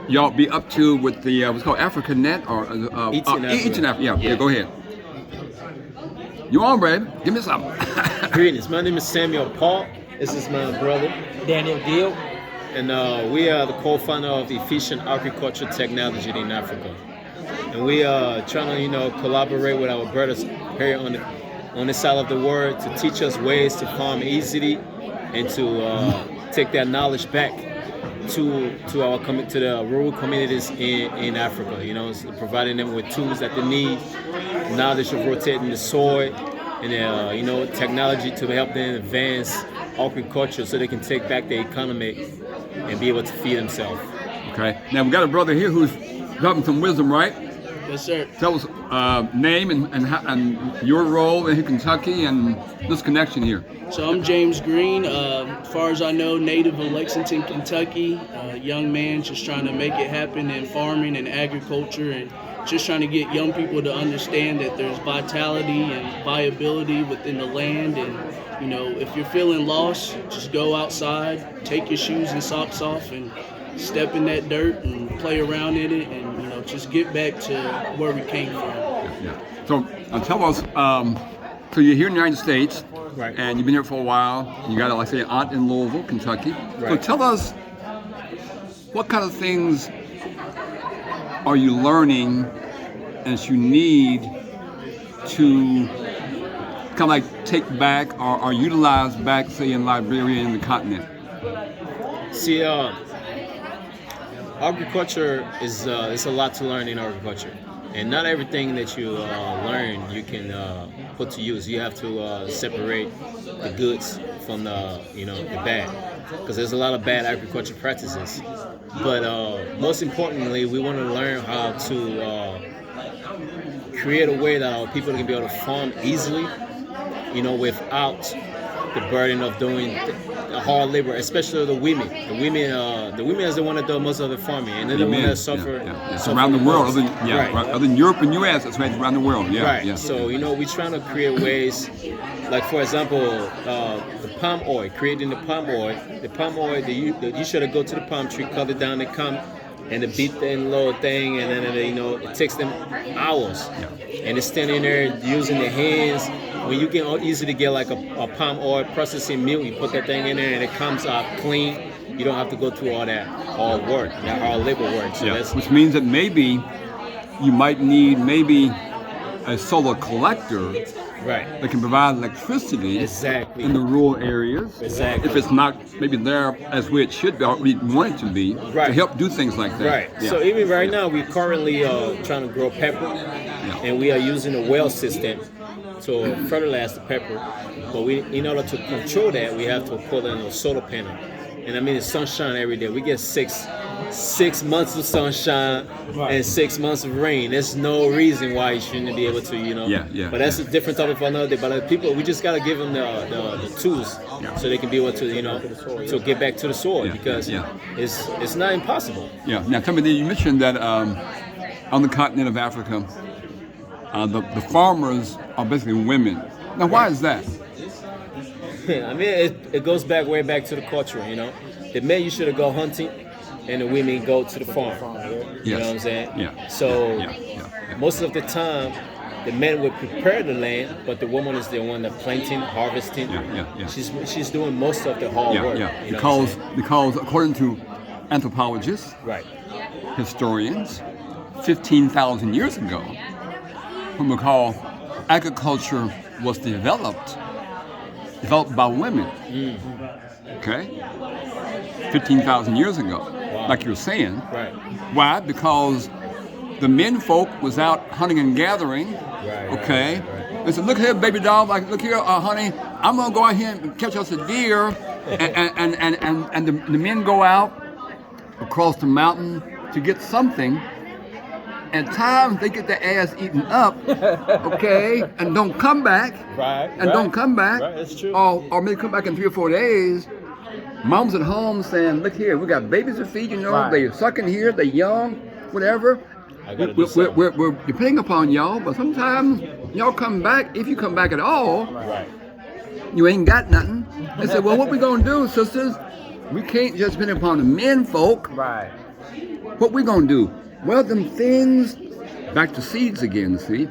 y'all be up to with the what's called Africa Net or Eats in Africa. Yeah, go ahead. You on, babe? Give me some. Greetings. My name is Samuel Paul. This is my brother, Daniel Gill. and we are the co-founder of Efficient Agriculture Technology in Africa. And we are trying to, collaborate with our brothers here on this side of the world to teach us ways to farm easily and to take that knowledge back to the rural communities in Africa. So providing them with tools that they need, knowledge of rotating the soil, and technology to help them advance agriculture so they can take back their economy and be able to feed themselves. Okay. Now we got a brother here who's dropping some wisdom, right? Yes, sir. Tell us name and your role in Kentucky and this connection here. So I'm James Green. As far as I know, native of Lexington, Kentucky. Young man just trying to make it happen in farming and agriculture, and just trying to get young people to understand that there's vitality and viability within the land. And if you're feeling lost, just go outside, take your shoes and socks off, and step in that dirt and play around in it, and just get back to where we came from. Yeah. So tell us. So you're here in the United States, Right. and you've been here for a while. You got, like I say, an aunt in Louisville, Kentucky. So Right. tell us, what kind of things are you learning as you need to kind of like take back or utilize back, say, in Liberia and the continent? See, agriculture is it's a lot to learn in agriculture, and not everything that you learn you can put to use. You have to separate the goods from the bad, because there's a lot of bad agriculture practices. But most importantly, we want to learn how to create a way that our people can be able to farm easily, without the burden of doing the hard labor, especially the women. The women is the one that does most of the farming, and they're the one that suffer. Yeah. It's suffer around the world, most. other than Europe and U.S. It's right around the world. Yeah. Right. Yeah. So we're trying to create ways, like for example, the palm oil. Creating the palm oil. The palm oil. You should go to the palm tree, cut it down, and come and the beat that little thing, and then it takes them hours, and it's standing there using their hands. When you can easily get like a palm oil processing mill, you put that thing in there and it comes out clean. You don't have to go through all that hard work, that hard labor work. So that's, which means that maybe you might need a solar collector right. that can provide electricity Exactly. in the rural areas. Exactly. If it's not maybe there as we should be, or we want it to be, Right. to help do things like that. Right. Yeah. So even right now, we're currently trying to grow pepper, and we are using a well system to fertilize the pepper. But in order to control that, we have to put in a solar panel. And I mean, it's sunshine every day. We get six months of sunshine and 6 months of rain. There's no reason why you shouldn't be able to, Yeah. But that's a different topic for another day. But the people, we just gotta give them the tools so they can be able to, to get back to the soil, because it's not impossible. Yeah. Now, tell me, you mentioned that on the continent of Africa, the farmers are basically women. Now, why is that? I mean, it goes way back to the culture, The men used to go hunting, and the women go to the farm. You know what I'm saying? Yeah. So Yeah. most of the time, the men would prepare the land, but the woman is the one that planting, harvesting. Yeah. She's doing most of the hard work. Yeah. You know what I'm saying? Because according to anthropologists, Right. historians, 15,000 years ago, when we call agriculture was developed by women. Okay? 15,000 years ago, like you were saying. Right. Why? Because the men folk was out hunting and gathering. Okay? They said, look here, baby doll, look here, honey, I'm gonna go out here and catch us a deer. and the men go out across the mountain to get something. At times they get their ass eaten up, okay, and don't come back. Right. Don't come back. Right, that's true. Or maybe come back in 3 or 4 days. Mom's at home saying, look here, we got babies to feed, they're sucking here, they're young, whatever. We're depending upon y'all, but sometimes y'all come back, if you come back at all, you ain't got nothing. They said, well, what we gonna do, sisters? We can't just depend upon the men folk. Right. What we gonna do? Well, them things, back to seeds again, see?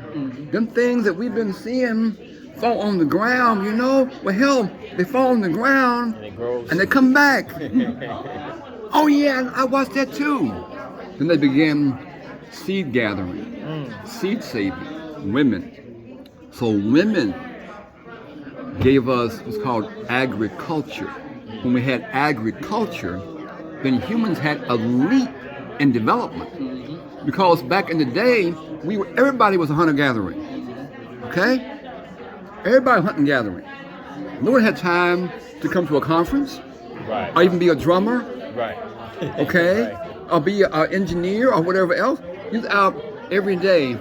Them things that we've been seeing fall on the ground, you know? Well, hell, they fall on the ground And it grows. and they come back. Oh yeah, I watched that too. Then they began seed gathering, seed saving, women. So women gave us what's called agriculture. When we had agriculture, then humans had a leap in development. Because back in the day, everybody was a hunter-gathering. Okay? Everybody hunting gathering. No one had time to come to a conference, Right. or even be a drummer, Right. okay? Right. Or be an engineer or whatever else. He was out every day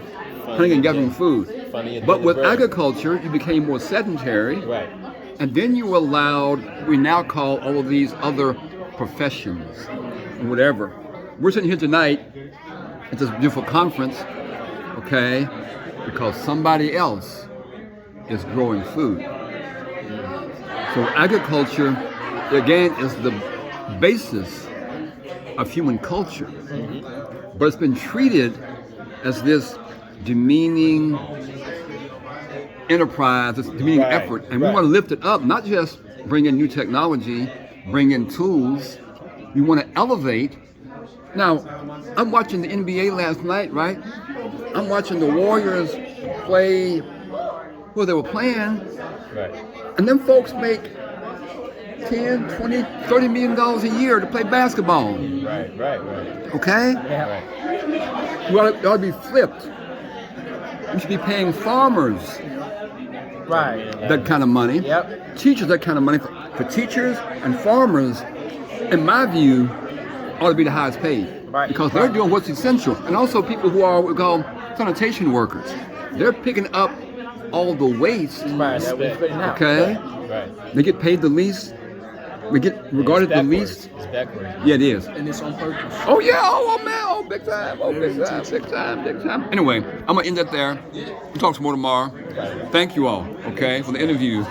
hunting and gathering food. Funny But with agriculture, you became more sedentary, Right. and then you allowed what we now call all of these other professions, and whatever. We're sitting here tonight at this beautiful conference, okay, because somebody else is growing food. So agriculture, again, is the basis of human culture, but it's been treated as this demeaning enterprise, this demeaning Right, effort, and we right. want to lift it up, not just bring in new technology, bring in tools. We want to elevate. Now, I'm watching the NBA last night, right? I'm watching the Warriors play, well, they were playing, Right. and them folks make 10, 20, $30 million a year to play basketball, Right. Right. okay? Right. You ought to be flipped. We should be paying farmers Right. that kind of money, Yep. teachers that kind of money. For teachers and farmers, in my view, ought to be the highest paid. Right. Because they're doing what's essential. And also people who are what we call sanitation workers. They're picking up all the waste, Right. That we're putting out. okay? Right. They get paid the least. We get regarded the least. It's backwards. Yeah, it is. And it's on purpose. Oh yeah, oh man, oh big time, oh big time, big time, big time. Anyway, I'm gonna end that there. We'll talk some more tomorrow. Thank you all, okay, for the interview.